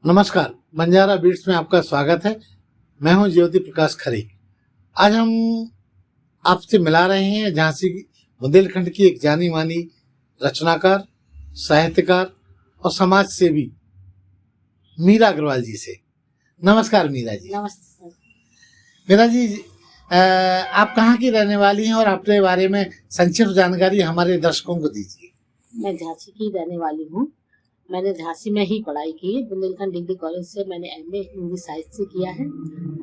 नमस्कार, बंजारा बीट्स में आपका स्वागत है। मैं हूं ज्योति प्रकाश खरे। आज हम आपसे मिला रहे हैं झांसी बुंदेलखंड की एक जानी मानी रचनाकार, साहित्यकार और समाज सेवी मीरा अग्रवाल जी से। नमस्कार मीरा जी। नमस्ते सर। मीरा जी, आप कहाँ की रहने वाली हैं और अपने बारे में संक्षिप्त जानकारी हमारे दर्शकों को दीजिए। मैं झांसी की रहने वाली हूँ। मैंने झांसी में ही पढ़ाई की है। बुंदेलखंड डिग्री कॉलेज से मैंने एमए हिंदी साहित्य से किया है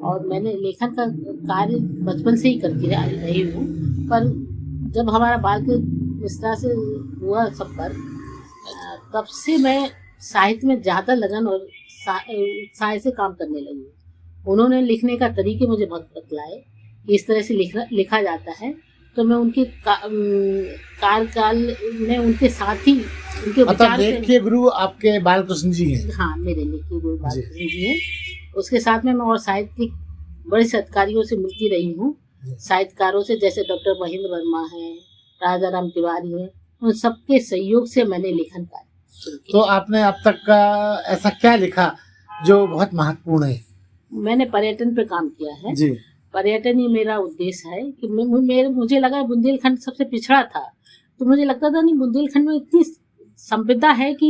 और मैंने लेखन का कार्य बचपन से ही करती रही हूँ। पर जब हमारा बाल के विस्तार से हुआ संपर्क, तब से मैं साहित्य में ज़्यादा लगन और साहित्य से काम करने लगी। उन्होंने लिखने का तरीके मुझे बहुत बतलाए कि इस तरह से लिखा जाता है, तो मैं उनके कार्यकाल में उनके साथ ही उनके विचार से गुरु आपके बालकृष्ण जी हैं। हाँ, मेरे लेखक गुरु बालकृष्ण जी हैं। उसके साथ में मैं और साहित्यिक बड़े सत्कारियों से मिलती रही हूँ। साहित्यकारों से जैसे डॉक्टर महेंद्र वर्मा हैं, राजा राम तिवारी हैं, उन सबके सहयोग से मैंने लेखन कार्य। तो आपने अब तक का ऐसा क्या लिखा जो बहुत महत्वपूर्ण है? मैंने पर्यटन पे काम किया है जी। पर्यटन ही मेरा उद्देश्य है कि मुझे लगा बुंदेलखंड सबसे पिछड़ा था, तो मुझे लगता था नहीं, बुंदेलखंड में इतनी संपदा है कि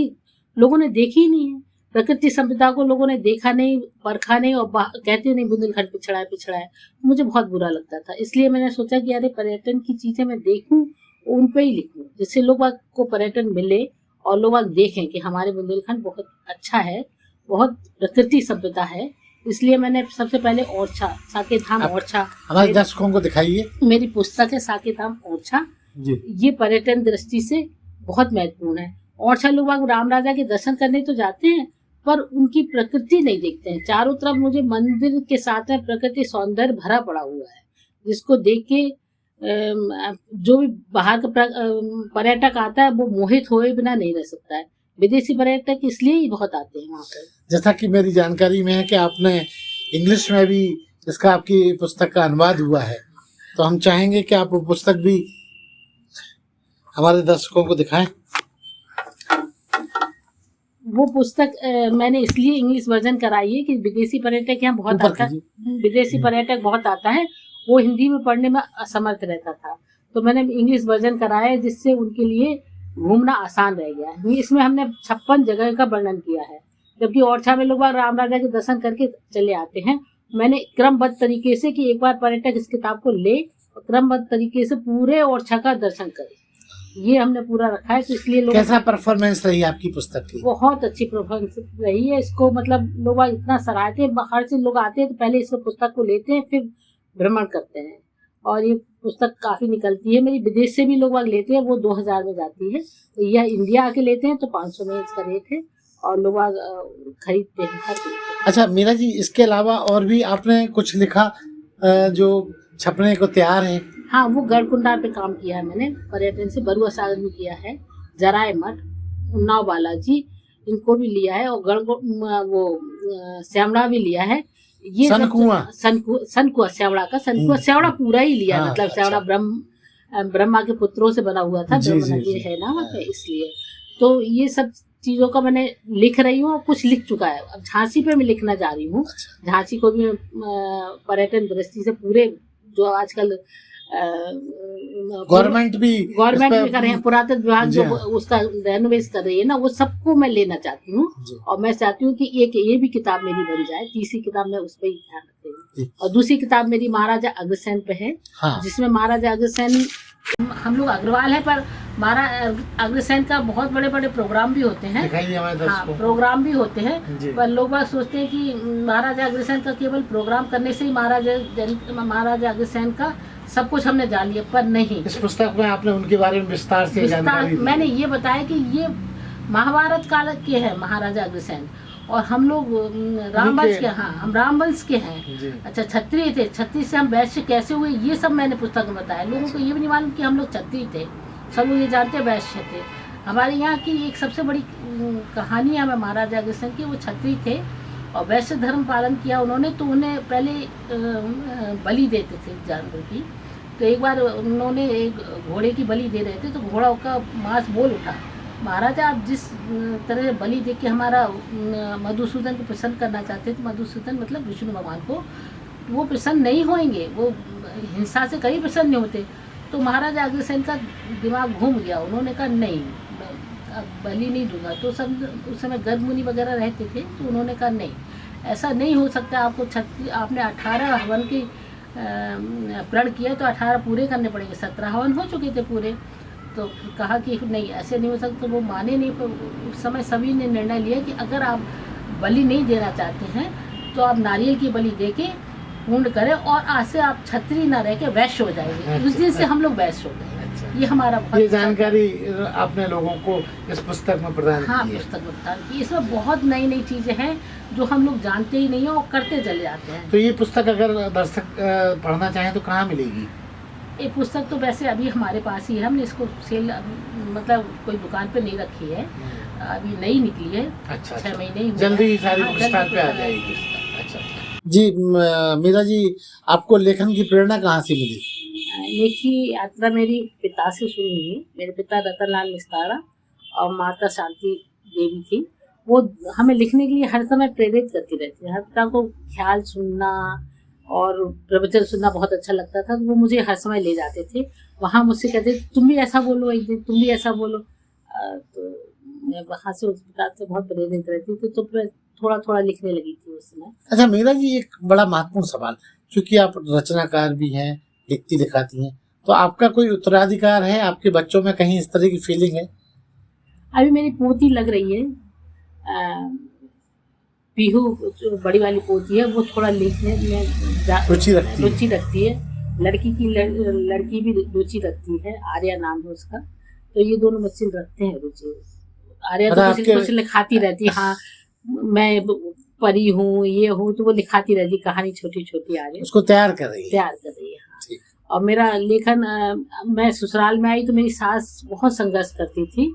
लोगों ने देखी ही नहीं है। प्रकृति संपदा को लोगों ने देखा नहीं, परखा नहीं और कहते नहीं बुंदेलखंड पिछड़ा है। मुझे बहुत बुरा लगता था। इसलिए मैंने सोचा कि अरे पर्यटन की चीज़ें मैं देखूं, उन पे ही लिखूं, जिससे लोग को पर्यटन मिले और लोग देखें कि हमारे बुंदेलखंड बहुत अच्छा है, बहुत प्रकृति संपदा है। इसलिए मैंने सबसे पहले ओरछा, साकेत धाम ओरछा, हमारे दर्शकों को दिखाइए। मेरी पुस्तक है साकेत धाम ओरछा। ये पर्यटन दृष्टि से बहुत महत्वपूर्ण है। ओरछा लोग राम राजा के दर्शन करने तो जाते हैं, पर उनकी प्रकृति नहीं देखते हैं। चारों तरफ मुझे मंदिर के साथ में प्रकृति सौंदर्य भरा पड़ा हुआ है, जिसको देख के जो भी बाहर का पर्यटक आता है वो मोहित हुए बिना नहीं रह सकता है। विदेशी पर्यटक इसलिए ही बहुत आते हैं वहाँ पर। जैसा कि मेरी जानकारी में है कि आपने इंग्लिश में भी इसका आपकी पुस्तक का अनुवाद हुआ है, तो हम चाहेंगे कि आप वो पुस्तक भी हमारे दर्शकों को दिखाएं। वो पुस्तक मैंने इसलिए इंग्लिश वर्जन कराई है कि विदेशी पर्यटक यहाँ बहुत आता है। विदेशी पर्यटक बहुत आता है, वो हिंदी में पढ़ने में असमर्थ रहता था, तो मैंने इंग्लिश वर्जन कराया है, जिससे उनके लिए घूमना आसान रह गया है। इसमें हमने 56 जगह का वर्णन किया है, जबकि ओरछा में लोग राम राजा के दर्शन करके चले आते हैं। मैंने क्रमबद्ध तरीके से कि एक बार पर्यटक इस किताब को ले और क्रमबद्ध तरीके से पूरे ओरछा का दर्शन करे, ये हमने पूरा रखा है। तो इसलिए लोग, कैसा परफॉर्मेंस रही आपकी पुस्तक की? बहुत अच्छी परफॉर्मेंस रही है। इसको मतलब लोग इतना सराहते हैं, बाहर से लोग आते हैं तो पहले इस पुस्तक को लेते हैं, फिर भ्रमण करते हैं, और ये पुस्तक काफ़ी निकलती है। मेरी विदेश से भी लोग लेते हैं, वो 2000 में जाती है। तो यह इंडिया आके लेते हैं तो 500 में इसका रेट है, और लोग खरीदते हैं। अच्छा मीरा जी, इसके अलावा और भी आपने कुछ लिखा जो छपने को तैयार है? हाँ, वो गढ़कुंडा पे काम किया है मैंने, पर्यटन से। बरुआ सागर में किया है, जराय मठ, उन्नाव बालाजी, इनको भी लिया है, और वो श्यामला भी लिया है। ये सनकुआ श्यावड़ा का श्यावड़ा पूरा ही लिया। हाँ, मतलब श्यावड़ा ब्रह्मा के पुत्रों से बना हुआ था, ब्रह्म है ना वहाँ पे, इसलिए। तो ये सब चीज़ों का मैंने लिख रही हूँ, और कुछ लिख चुका है। अब झांसी पे मैं लिखना जा रही हूँ। झांसी को भी पर्यटन दृष्टि से पूरे, जो आजकल गवर्नमेंट भी कर रहे हैं, पुरातत्व विभाग जो उसका रेनोवेट कर रही है ना, वो सबको मैं लेना चाहती हूँ। और मैं चाहती हूँ कि ये भी किताब मेरी बन जाए। तीसरी किताब मैं उस पर ही ध्यान रख रही हूँ। और दूसरी किताब मेरी महाराजा अग्रसेन पे है। हाँ। जिसमें महाराजा अग्रसेन, हम लोग अग्रवाल है, पर महाराजा अग्रसेन का बहुत बड़े बड़े प्रोग्राम भी होते हैं। हाँ, प्रोग्राम भी होते हैं, पर लोग बात सोचते हैं कि महाराजा अग्रसेन का केवल प्रोग्राम करने से ही महाराजा अग्रसेन का सब कुछ हमने जान लिया, पर नहीं। इस पुस्तक में आपने उनके बारे में विस्तार से जानकारी दी। मैंने ये बताया कि ये महाभारत काल के हैं महाराजा अग्रसेन, और हम लोग रामवंश के। हाँ, हम रामवंश के हैं। अच्छा, क्षत्रिय थे, क्षत्रिय से हम वैश्य कैसे हुए, ये सब मैंने पुस्तक में बताया। लोगों को ये भी नहीं मालूम कि हम लोग क्षत्रिय थे, सब लोग ये जानते हैं वैश्य थे। हमारे यहाँ की एक सबसे बड़ी कहानी है महाराजा अग्रसेन की। वो क्षत्रिय थे और वैश्य धर्म पालन किया उन्होंने, तो उन्हें पहले बलि देते थे जानवर की। तो एक बार उन्होंने एक घोड़े की बलि दे रहे थे, तो घोड़ा का मांस बोल उठा, महाराजा आप जिस तरह बलि दे के हमारा मधुसूदन को प्रसन्न करना चाहते थे, मधुसूदन मतलब विष्णु भगवान को, वो प्रसन्न नहीं होंगे, वो हिंसा से कहीं प्रसन्न नहीं होते। तो महाराजा अग्रसेन का दिमाग घूम गया, उन्होंने कहा नहीं मैं अब बलि नहीं दूंगा। तो सब उस समय गर्ग मुनि वगैरह रहते थे, तो उन्होंने कहा नहीं ऐसा नहीं हो सकता, आपको आपने 18 हवन की प्रण किया तो 18 पूरे करने पड़ेंगे, 17 हवन हो चुके थे पूरे। तो कहा कि नहीं ऐसे नहीं हो सकता, तो वो माने नहीं। पर उस समय सभी ने निर्णय लिया कि अगर आप बलि नहीं देना चाहते हैं तो आप नारियल की बलि दे के पूर्ण करें, और आज से आप क्षत्रिय न रह के वैश्य हो जाएंगे। उस दिन से हम लोग वैश्य हो गए। ये हमारा ये जानकारी आपने लोगों को इस पुस्तक में प्रदान हाँ की है। पुस्तक में प्रदान की। इसमें बहुत नई नई चीज़ें हैं जो हम लोग जानते ही नहीं हैं और करते चले जाते हैं। तो ये पुस्तक अगर दर्शक पढ़ना चाहें तो कहाँ मिलेगी? ये पुस्तक तो वैसे अभी हमारे पास ही है, हमने इसको सेल मतलब कोई दुकान पे नहीं रखी है, अभी नई निकली है। अच्छा, 6 महीने ही हुए जल्दी ही हैं। सारी हाँ, बुक जल्दी स्टॉल पे आ पुस्तक जाएगी। पुस्तक। अच्छा जी, मीरा जी आपको लेखन की प्रेरणा कहाँ से मिली? लेखी यात्रा मेरी पिता से शुरू हुई। मेरे पिता रतन लाल मिस्तारा और माता शांति देवी थी। वो हमें लिखने के लिए हर समय प्रेरित करती रहती है। हर तरह को ख्याल सुनना और प्रवचन सुनना बहुत अच्छा लगता था, तो वो मुझे हर समय ले जाते थे। वहाँ मुझसे कहते थे तुम भी ऐसा बोलो, एक दिन तुम भी ऐसा बोलो। तो मैं वहाँ से उस प्रकार से बहुत प्रेरित रहती थी, तो मैं थोड़ा थोड़ा लिखने लगी थी उस समय। अच्छा मीरा जी, एक बड़ा महत्वपूर्ण सवाल, क्योंकि आप रचनाकार भी हैं, लिखती लिखाती हैं, तो आपका कोई उत्तराधिकार है? आपके बच्चों में कहीं इस तरह की फीलिंग है? अभी मेरी पोती लग रही है, पीहू जो बड़ी वाली पोती है, वो थोड़ा लिखने में रुचि रखती है। लड़की भी रुचि रखती है, आर्या नाम है उसका। तो ये दोनों बच्चे रखते हैं रुचि। आर्या तो कुछ लिखाती रहती है, हाँ मैं परी हूँ ये हूँ, तो वो लिखाती रहती कहानी छोटी छोटी आर्या उसको तैयार कर रही है। हाँ। और मेरा लेखन मैं ससुराल में आई तो मेरी सास बहुत संघर्ष करती थी।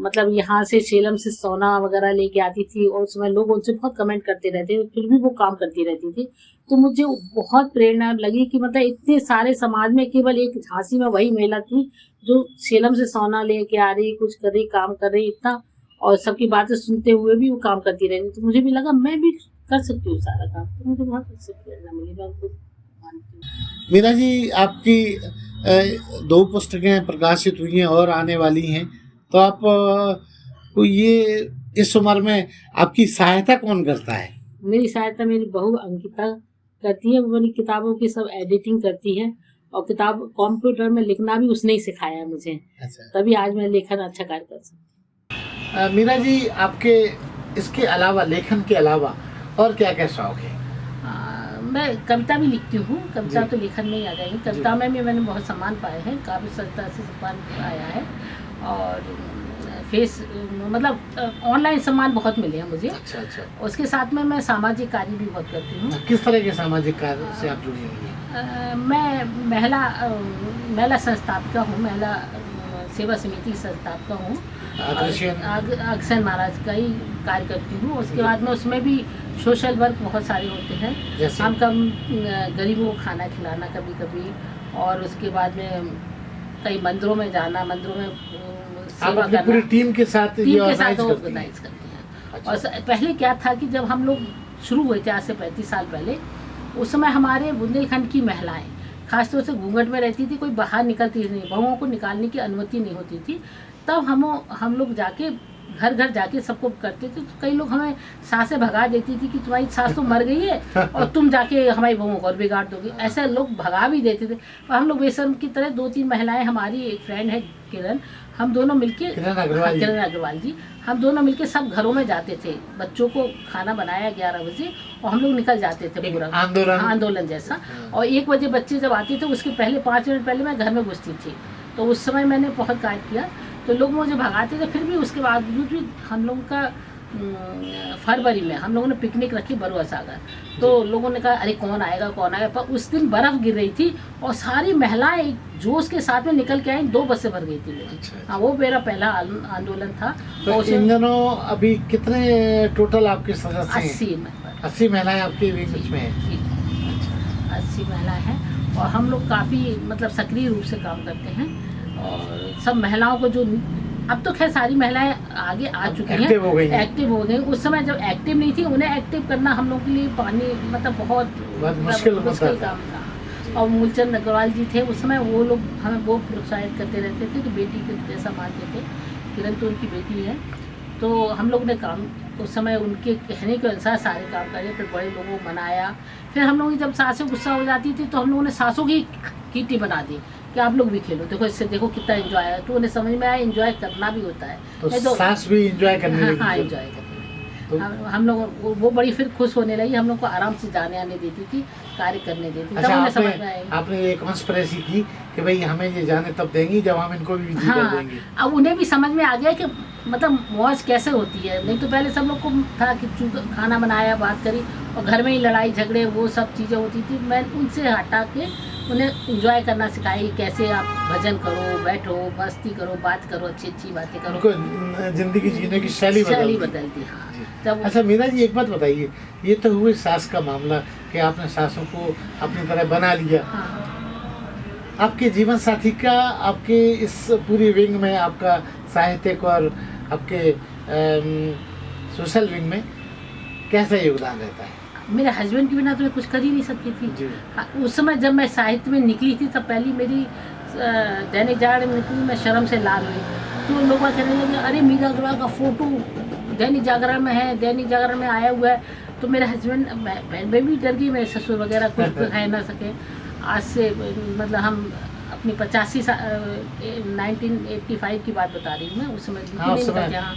मतलब यहाँ से सेलम से सोना वगैरह लेके आती थी, और उसमें लोग उनसे बहुत कमेंट करते रहते थे, फिर भी वो काम करती रहती थी। तो मुझे बहुत प्रेरणा लगी कि मतलब इतने सारे समाज में केवल एक झांसी में वही महिला थी जो सेलम से सोना लेके आ रही, कुछ कर रही, काम कर रही इतना, और सबकी बातें सुनते हुए भी वो काम करती रही। तो मुझे भी लगा मैं भी कर सकती हूँ सारा काम। तो मुझे बहुत अच्छी प्रेरणा मिली, मैं उनको मानती हूँ। मीरा जी आपकी 2 पुस्तकें प्रकाशित हुई हैं और आने वाली हैं, तो आप को ये इस उम्र में आपकी सहायता कौन करता है? मेरी सहायता मेरी बहू अंकिता करती है। वो मेरी किताबों की सब एडिटिंग करती है, और किताब कंप्यूटर में लिखना भी उसने ही सिखाया है मुझे। अच्छा। तभी आज मैं लेखन अच्छा कार्य कर सकती हूँ। मीरा जी आपके इसके अलावा, लेखन के अलावा और क्या क्या शौक है? मैं कविता भी लिखती हूँ। कविता तो लेखन में ही आ जाएगी। कविता में भी मैंने बहुत सम्मान पाए हैं, काव्य संस्था से सम्मान आया है, और मतलब ऑनलाइन सम्मान बहुत मिले हैं मुझे। अच्छा। उसके साथ में मैं सामाजिक कार्य भी बहुत करती हूँ। किस तरह के सामाजिक कार्य से आप जुड़ी हुई हैं? मैं महिला संस्थापिका हूँ, महिला सेवा समिति की संस्थापिका हूँ। अग्रसेन महाराज का ही कार्य करती हूँ। उसके बाद में उसमें भी सोशल वर्क बहुत सारे होते हैं। हम गरीबों को खाना खिलाना कभी कभी, और उसके बाद में कई मंदिरों में जाना, मंदिरों में सेवा करना। पूरी टीम के साथ ऑर्गेनाइज करते हैं। अच्छा। और पहले क्या था कि जब हम लोग शुरू हुए थे आज से 35 साल पहले, उस समय हमारे बुंदेलखंड की महिलाएं खासतौर से घूंघट में रहती थी, कोई बाहर निकलती नहीं, बहुओं को निकालने की अनुमति नहीं होती थी। तब हम लोग जाके घर घर जाके सबको करते थे। तो कई लोग हमें सासें भगा देती थी कि तुम्हारी सास तो मर गई है और तुम जाके हमारी बहुओं को और बिगाड़ दोगे, ऐसे लोग भगा भी देते थे। और हम लोग बेशर्म की तरह 2-3 महिलाएं, हमारी एक फ्रेंड है किरण, हम दोनों मिलके, किरण अग्रवाल जी, हम दोनों मिलके सब घरों में जाते थे। बच्चों को खाना बनाया 11 बजे और हम लोग निकल जाते थे, पूरा आंदोलन जैसा। और 1 बजे बच्चे जब आते थे उसके पहले 5 मिनट पहले मैं घर में घुसती थी। तो उस समय मैंने बहुत कार्य किया। तो लोग मुझे भगाते थे, फिर भी उसके बावजूद भी हम लोगों का फरवरी में हम लोगों ने पिकनिक रखी बरुआ सागर। तो लोगों ने कहा अरे कौन आएगा। पर उस दिन बर्फ़ गिर रही थी और सारी महिलाएं जोश के साथ में निकल के आई, 2 बसें भर गई थी। अच्छा। हाँ, वो मेरा पहला आंदोलन था। तो इन दिनों अभी कितने टोटल आपके सदस्य हैं? 80 महिलाएं आपके बीच में हैं। 80 महिलाएं हैं, और हम लोग काफ़ी मतलब सक्रिय रूप से काम करते हैं। और सब महिलाओं को जो अब तो खैर सारी महिलाएं आगे आ चुकी हैं, एक्टिव हो गई हैं। एक्टिव हो गई। उस समय जब एक्टिव नहीं थी, उन्हें एक्टिव करना हम लोग के लिए पानी मतलब बहुत मुश्किल काम था। और मूलचंद अग्रवाल जी थे उस समय, वो लोग हमें वो प्रोत्साहित करते रहते थे कि बेटी के जैसा मानते थे। किरण तो उनकी बेटी है, तो हम लोग ने काम उस समय उनके कहने के अनुसार सारे काम करे। फिर बड़े लोगों को मनाया। फिर हम लोग की जब सासें गुस्सा हो जाती थी तो हम लोगों ने सासों की टीम बना दी कि आप लोग भी खेलो, देखो इससे देखो कितना एंजॉय है। तो उन्हें समझ में आया एंजॉय करना भी होता है। तो सास भी एंजॉय करने लगी। हाँ एंजॉय करने लगी। तो हम लोग वो बड़ी फिर खुश होने लगी, हम लोग को आराम से जाने आने देती थी, कार्य करने देती थी। अच्छा, तब उन्हें समझ में आया। आपने ये कॉन्स्पिरेसी की कि भाई हमें ये जाने तब देंगी जब हम इनको भी बिजी कर देंगे। अब उन्हें भी समझ में आ गया कि मतलब मौज कैसे होती है। नहीं तो पहले सब लोग को था कि खाना बनाया, बात करी, और घर में ही लड़ाई झगड़े वो सब चीज़ें होती थी। मैं उनसे हटा के उन्हें एंजॉय करना सिखाई, कैसे आप भजन करो, बैठो, मस्ती करो, बात करो, अच्छी अच्छी बातें करो। उनको जिंदगी जीने की शैली बदलती। हाँ। जब अच्छा मीना जी, एक बात बताइए, ये तो हुए सास का मामला कि आपने सासों को अपनी तरह बना लिया। हाँ। आपके जीवन साथी का आपके इस पूरी विंग में, आपका साहित्यिक और आपके सोशल विंग में कैसा योगदान रहता है? मेरे हस्बैंड के बिना तो मैं कुछ कर ही नहीं सकती थी। जी। उस समय जब मैं साहित्य में निकली थी, तब पहली मेरी दैनिक जागरण में निकली, मैं शर्म से लाल हुई। तो लोग कहने लगे, अरे मीरा अग्रवाल का फोटो दैनिक जागरण में है, दैनिक जागरण में आया हुआ है। तो मेरे हस्बैंड, मैं भी डर गई, मेरे ससुर वगैरह कुछ कह ना सके। आज से मतलब हम अपनी 1985 की बात बता रही हूँ मैं। उस समय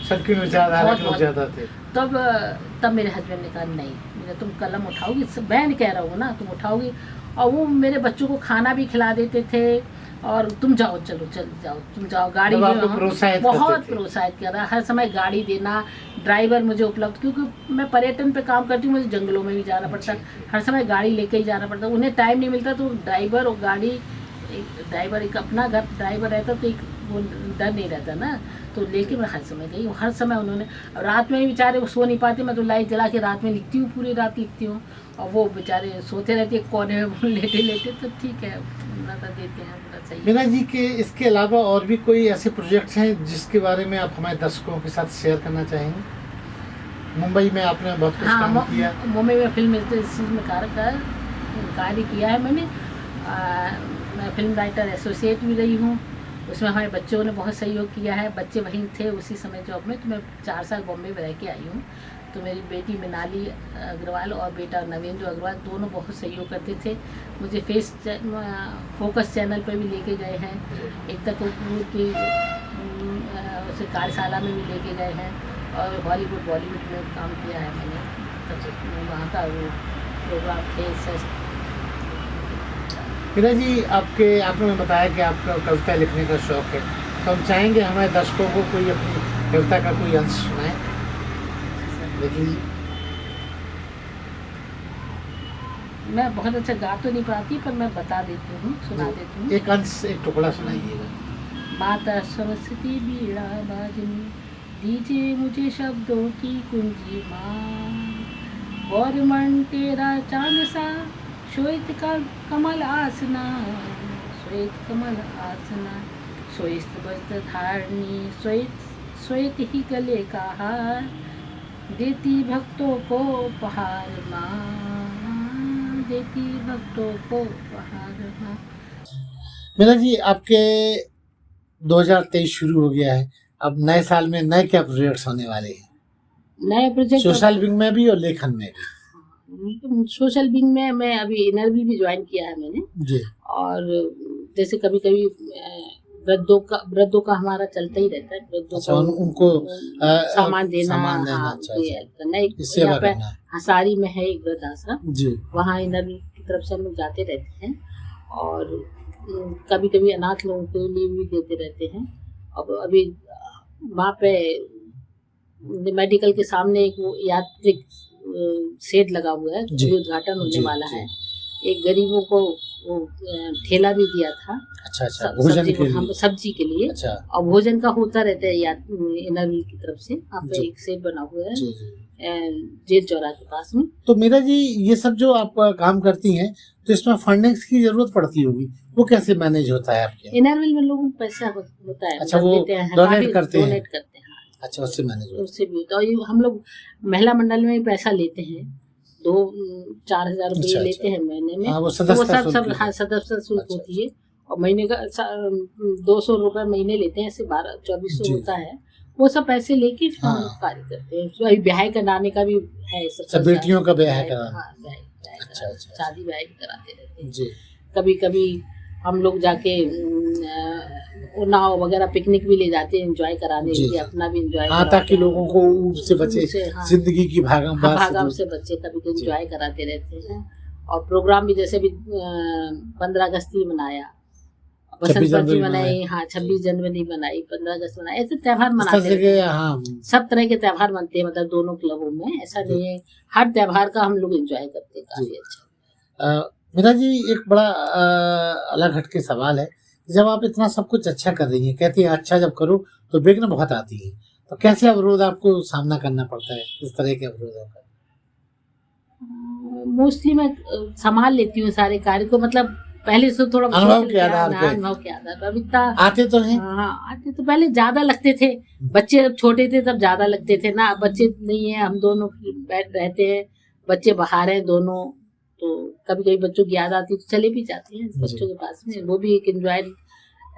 सबकी विचारधारा लोग ज़्यादा थे। तब मेरे हस्बैंड ने कहा, नहीं तुम कलम उठाओगी, मैं कह रहा हूँ ना, तुम उठाओगी। और वो मेरे बच्चों को खाना भी खिला देते थे, और तुम जाओ, चल जाओ, तुम जाओ, गाड़ी बहुत प्रोत्साहित कर रहा, हर समय गाड़ी देना, ड्राइवर मुझे उपलब्ध, क्योंकि मैं पर्यटन पे काम करती हूँ, मुझे जंगलों में भी जाना पड़ता, हर समय गाड़ी लेके ही जाना पड़ता। उन्हें टाइम नहीं मिलता, तो ड्राइवर और गाड़ी, ड्राइवर एक अपना घर ड्राइवर रहता, तो एक वो डर नहीं रहता ना। तो लेके मैं हर समय गई, हर समय उन्होंने। रात में भी बेचारे वो सो नहीं पाते, मैं तो लाइट जला के रात में लिखती हूँ, पूरी रात लिखती हूँ, और वो बेचारे सोते रहते हैं कोने में लेटे। तो ठीक है, देते हैं, बड़ा सही। मीना जी के इसके अलावा और भी कोई ऐसे प्रोजेक्ट्स हैं जिसके बारे में आप हमारे दर्शकों के साथ शेयर करना चाहेंगे? मुंबई में आपने बहुत कुछ काम किया। मुंबई में फिल्म इंडस्ट्री में कार्य किया है मैंने। मैं फिल्म राइटर एसोसिएट भी रही हूँ। उसमें हमारे बच्चों ने बहुत सहयोग किया है। बच्चे वहीं थे उसी समय जॉब में। तो मैं 4 साल बॉम्बे में रह के आई हूँ। तो मेरी बेटी मिनाली अग्रवाल और बेटा नवेंद्र अग्रवाल दोनों बहुत सहयोग करते थे। मुझे फोकस चैनल पर भी लेके गए हैं, एकता कपूर की कार्यशाला में भी लेके गए हैं, और हॉलीवुड बॉलीवुड में काम किया है मैंने। तब वहाँ का वो प्रोग्राम थे। मीना जी, आपने बताया कि आपका कविता लिखने का शौक़ है, तो हम चाहेंगे हमारे दर्शकों को कोई अपनी कविता का कोई अंश सुनाए। देख लीजिए। मैं बहुत अच्छा गा तो नहीं पाती, पर मैं बता देती हूँ, सुना देती हूँ। एक अंश, एक टुकड़ा सुनाइएगा। माता सरस्वती बीड़ा बाजनी, दीजिए मुझे शब्दों की कुंजी माँ। गौरमन तेरा चांद सा, श्वेत का कमल आसना, श्वेत कमल आसना, श्वेत वस्त्र धारणी, श्वेत ही गले का हार, देती भक्तों को उपहार माँ, देती भक्तों को उपहार माँ। मीना जी, आपके 2023 शुरू हो गया है, अब नए साल में नए क्या प्रोजेक्ट्स होने वाले हैं? नए प्रोजेक्ट सोशल विंग में भी और लेखन में भी। सोशल विंग में मैं अभी इनरव्यू भी ज्वाइन किया है मैंने जी। और जैसे कभी कभी वृद्धों का हमारा चलता ही रहता है। वृद्धों को उनको सामान देना, सेवा करना। हसारी में है एक वृद्ध आश्रम जी, वहाँ इनरव्यू की तरफ से हम लोग जाते रहते हैं, और कभी कभी अनाथ लोगों के लिए भी देते रहते हैं। अब अभी वहाँ पे मेडिकल के सामने एक वो यात्री शेड लगा हुआ है, उद्घाटन होने वाला है। एक गरीबों को वो ठेला भी दिया था। अच्छा, भोजन के लिए, सब्जी के लिए। अच्छा। और भोजन का होता रहता है इनरव्यू की तरफ से। आप एक शेड बना हुआ है, जेल चौराहे के पास में। तो मीरा जी, ये सब जो आप काम करती हैं तो इसमें फंडिंग्स की जरूरत पड़ती होगी, वो कैसे मैनेज होता है आपके? एनआरएल में लोगों को पैसा होता है, अच्छा, मतलब वो देते हैं, डोनेट काफी करते हैं। डोनेट करते हैं। हाँ, अच्छा, उससे मैनेज होता उससे भी होता है। और ये हम लोग महिला मंडल में ही पैसा लेते हैं, 2-4 हज़ार रुपये अच्छा, लेते हैं महीने में। हाँ, वो तो वो सदस्यता सब शुल्क सब है। हाँ, सदस्यता शुल्क अच्छा, होती है। और महीने का 200 रुपये महीने लेते हैं, ऐसे 12-2400 जी। होता है। वो सब पैसे लेके फिर हम हाँ। लोग कार्य करते हैं। तो अभी ब्याह कराने का भी है सब अच्छा, खर्चा। बेटियों का ब्याह कराना। हाँ, ब्याह अच्छा, कराना, अच्छा। शादी ब्याह भी कराते रहते हैं। जी। कभी कभी हम लोग जाके नाव वगैरह पिकनिक भी ले जाते हैं एंजॉय कराने जी, के लिए, जी। अपना भी एंजॉय हाँ, ताकि लोगों को उससे बचे, हाँ, जिंदगी की भागम भाग से भागम दूर। से बच्चे कभी जी। एंजॉय कराते रहते हैं। और प्रोग्राम भी जैसे भी 15 अगस्त भी मनाया, 26 बसंत जनवरी पंचमी मनाई, मनाई। हाँ 26 जनवरी मनाई, 15 अगस्त मनाई, ऐसे त्योहार इस मनाते तरह से रहते हैं। हाँ। सब तरह के त्योहार मनते हैं, मतलब दोनों क्लबों में। ऐसा नहीं है, हर त्योहार का हम लोग एंजॉय करते हैं, काफी अच्छा। मीरा जी, एक बड़ा अलग हटके सवाल है। जब आप इतना सब कुछ अच्छा कर रही हैं, कहती हैं अच्छा जब करो तो विघ्न बहुत आती है, तो कैसे अवरोध आपको सामना करना पड़ता है, किस तरह के अवरोधों का? मोस्टली मैं संभाल लेती हूँ सारे कार्य को, मतलब पहले से थोड़ा अनुभव के आधार पे। अनुभव के आधार पर। अब इतना आते तो हैं। हाँ, आते तो पहले ज्यादा लगते थे, बच्चे जब छोटे थे तब ज्यादा लगते थे ना। अब बच्चे नहीं है, हम दोनों बैठ रहते हैं, बच्चे बाहर हैं दोनों, तो कभी कभी बच्चों की याद आती है तो चले भी जाते हैं बच्चों के पास में, वो भी एक एंजॉय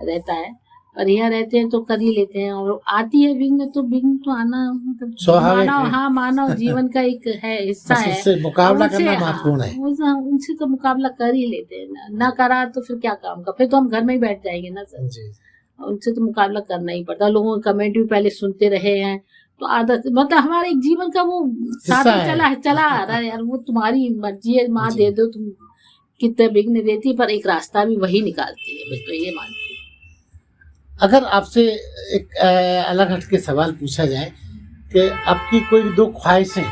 रहता है। और यहाँ रहते हैं तो कर ही लेते हैं। और आती है विघ्न, तो विघ्न तो आना मतलब स्वाभाविक मानव, है। हाँ मानव जीवन का एक है, हिस्सा बस है। उससे मुकाबला उनसे, करना हाँ, महत्वपूर्ण है। उनसे तो मुकाबला कर ही लेते हैं ना करा तो फिर क्या काम का, फिर तो हम घर में ही बैठ जाएंगे ना सर। जी। उनसे तो मुकाबला करना ही पड़ता है। लोगों के कमेंट भी पहले सुनते रहे हैं, तो आदत, मतलब हमारे एक जीवन का वो साथ में चला आ रहा है यार। वो तुम्हारी मर्जी है, माँ दे दो तुम कितने विघ्न देती है, पर एक रास्ता भी वही निकालती है, मैं तो ये मानती हूँ। अगर आपसे एक अलग हटके सवाल पूछा जाए कि आपकी कोई 2 ख्वाहिशें,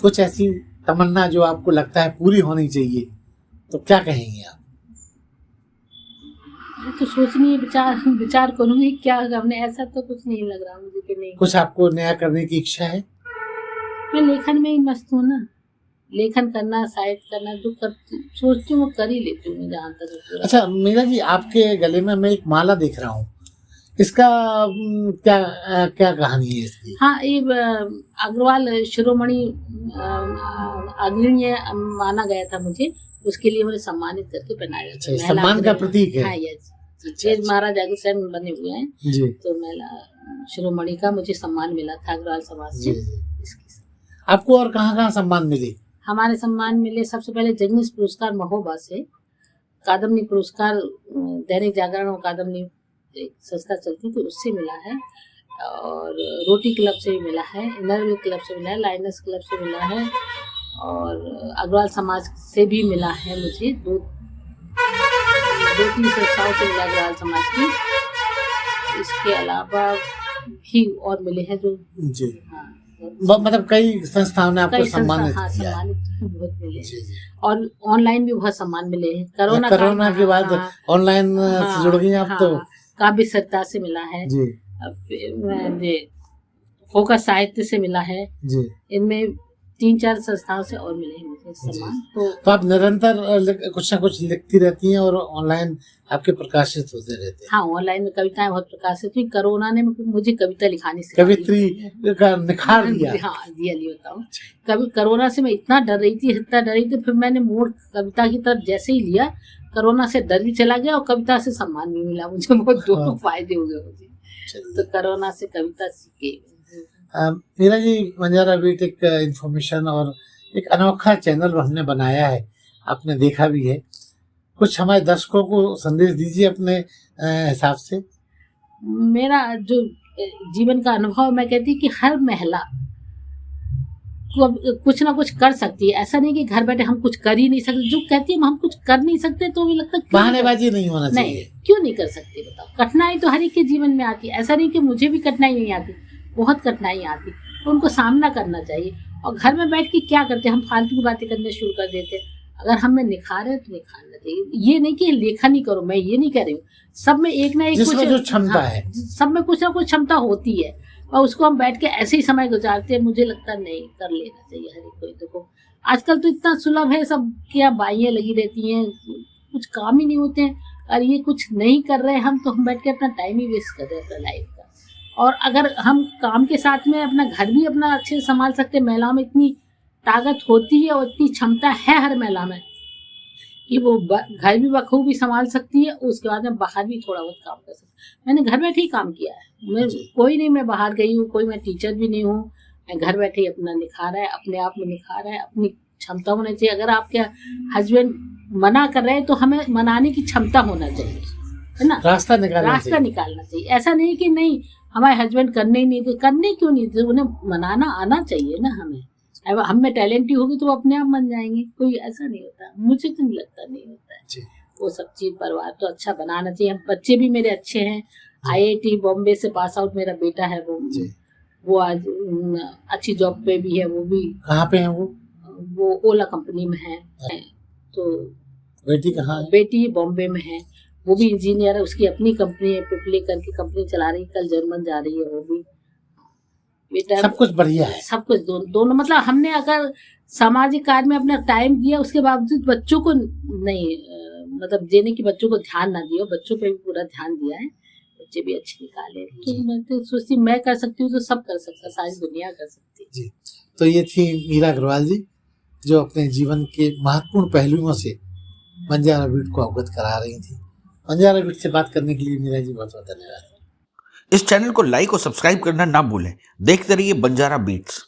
कुछ ऐसी तमन्ना जो आपको लगता है पूरी होनी चाहिए, तो क्या कहेंगे आप? तो सोचनी विचार करूंगी क्या हमने, ऐसा तो कुछ नहीं लग रहा मुझे कि नहीं। कुछ आपको नया करने की इच्छा है? मैं लेखन में ही मस्त हूँ ना, लेखन करना, साहित्य करना, जो सोचती हूँ वो कर ही लेती हूँ जहाँ तक। अच्छा मीरा जी, आपके गले में मैं एक माला देख रहा हूँ, इसका क्या कहानी है इसकी? हाँ, ये अग्रवाल शिरोमणि अग्रणी माना गया था मुझे, उसके लिए मुझे सम्मानित करके पहनाया। अच्छा, सम्मान का प्रतीक है। हाँ, ये महाराज अग्रसेन बने हुए हैं जी। तो महिला शिरोमणि का मुझे सम्मान मिला था अग्रवाल समाज से। आपको और कहाँ सम्मान मिले? हमारे सम्मान मिले सबसे पहले जगनीश पुरस्कार महोबा से, कादम्बनी पुरस्कार दैनिक जागरण और कादम्बनी एक संस्था चलती थी उससे मिला है, और रोटी क्लब से भी मिला है, इनरविल क्लब से मिला है, लाइनस क्लब से मिला है, और अग्रवाल समाज से भी मिला है मुझे। 2-3 संस्थाओं से मिला अग्रवाल समाज की। इसके अलावा भी और मिले हैं जो जी। हाँ, मतलब कई संस्थाओं ने आपको सम्मानित किया। सम्मानित बहुत मिले हैं। और ऑनलाइन भी बहुत सम्मान मिले हैं। कोरोना के बाद ऑनलाइन से जुड़ गई आप तो। काव्य सत्ता से मिला है जी। फोकस साहित्य से मिला है जी। इनमें 3-4 संस्थाओं से और मिले हैं मुझे सम्मान। तो आप निरंतर कुछ ना कुछ लिखती रहती हैं और ऑनलाइन आपके प्रकाशित होते रहते हैं? हाँ, ऑनलाइन में कविताएं बहुत प्रकाशित हुई। कोरोना ने मुझे कविता लिखानी सिखाई, कवित्री का निखार दिया। हाँ, दिया नहीं बताऊँ। कभी कोरोना से मैं इतना डर रही थी, फिर मैंने मोड़ कविता की तरफ जैसे ही लिया, कोरोना से डर भी चला गया और कविता से सम्मान भी मिला मुझे। बहुत दोनों फायदे हो गए मुझे तो कोरोना से कविता सीखे। मीरा जी, बंजारा बीट एक इंफॉर्मेशन और एक अनोखा चैनल हमने बनाया है, आपने देखा भी है। कुछ हमारे दर्शकों को संदेश दीजिए अपने हिसाब से। मेरा जो जीवन का अनुभव, मैं कहती कि हर महिला कुछ ना कुछ कर सकती है। ऐसा नहीं कि घर बैठे हम कुछ कर ही नहीं सकते। जो कहती है हम कुछ कर नहीं सकते तो भी लगता है बहानेबाजी नहीं होना चाहिए। नहीं, क्यों नहीं कर सकते बताओ। कठिनाई तो हर एक के जीवन में आती है, ऐसा नहीं कि मुझे भी कठिनाई नहीं आती, बहुत कठिनाई आती, तो उनको सामना करना चाहिए। और घर में बैठ के क्या करते हैं हम, फालतू की बातें करने शुरू कर देते हैं। अगर हमें निखार है तो निखारना चाहिए। ये नहीं कि लेखन ही करो, मैं ये नहीं कह रही हूँ। सब में एक ना एक कुछ क्षमता है, सब में कुछ ना कुछ क्षमता होती है, और उसको हम बैठ के ऐसे ही समय गुजारते हैं। मुझे लगता नहीं, कर लेना चाहिए हर एक कोई। देखो आजकल तो इतना सुलभ है सब, क्या बाइयाँ लगी रहती हैं, कुछ काम ही नहीं होते हैं, और ये कुछ नहीं कर रहे हैं हम, तो हम बैठ के अपना टाइम ही वेस्ट कर रहे हैं अपना लाइफ का। और अगर हम काम के साथ में अपना घर भी अपना अच्छे से संभाल सकते हैं, महिलाओं में इतनी ताकत होती है और इतनी क्षमता है हर महिला में कि वो घर भी बखूबी संभाल सकती है, उसके बाद में बाहर भी थोड़ा बहुत काम कर सकती है। मैंने घर बैठे ही काम किया है, मैं कोई नहीं, मैं बाहर गई हूँ, कोई मैं टीचर भी नहीं हूँ, मैं घर बैठे ही अपना निखारा है, अपने आप में निखारा है, अपनी क्षमता होना चाहिए। अगर आपके हस्बैंड मना कर रहे हैं तो हमें मनाने की क्षमता होना चाहिए, है ना, रास्ता निकालना चाहिए। ऐसा नहीं कि नहीं हमारे हस्बैंड करने ही नहीं थे, करने क्यों नहीं थे, उन्हें मनाना आना चाहिए ना हमें। अब हम में टैलेंट ही होगी तो वो अपने आप बन जाएंगे, कोई ऐसा नहीं होता, मुझे तो नहीं लगता नहीं होता है वो सब चीज। परिवार तो अच्छा बनाना चाहिए। हम बच्चे भी मेरे अच्छे हैं, IIT बॉम्बे से पास आउट मेरा बेटा है, वो आज अच्छी जॉब पे भी है। वो भी कहाँ पे है? वो ओला कंपनी में है। तो बेटी कहाँ है? बेटी बॉम्बे में है, वो भी इंजीनियर है, उसकी अपनी कंपनी है, पिपली करके कंपनी चला रही है, कल जर्मन जा रही है वो भी। बेटा सब कुछ बढ़िया है, सब कुछ दोनों मतलब हमने अगर सामाजिक कार्य में अपना टाइम दिया, उसके बावजूद बच्चों को नहीं मतलब देने की, बच्चों को ध्यान ना दिया, बच्चों पे भी पूरा ध्यान दिया है, बच्चे भी अच्छे निकाले। तो मैं तो सोचती मैं कर सकती हूँ तो सब कर सकता, सारी दुनिया कर सकती है जी। तो ये थी मीरा अग्रवाल जी, जो अपने जीवन के महत्वपूर्ण पहलुओं से बंजारा बीट को अवगत करा रही थी। बंजारा बीट से बात करने के लिए मीरा जी बहुत बहुत धन्यवाद। इस चैनल को लाइक और सब्सक्राइब करना ना भूलें। देखते रहिए बंजारा बीट्स।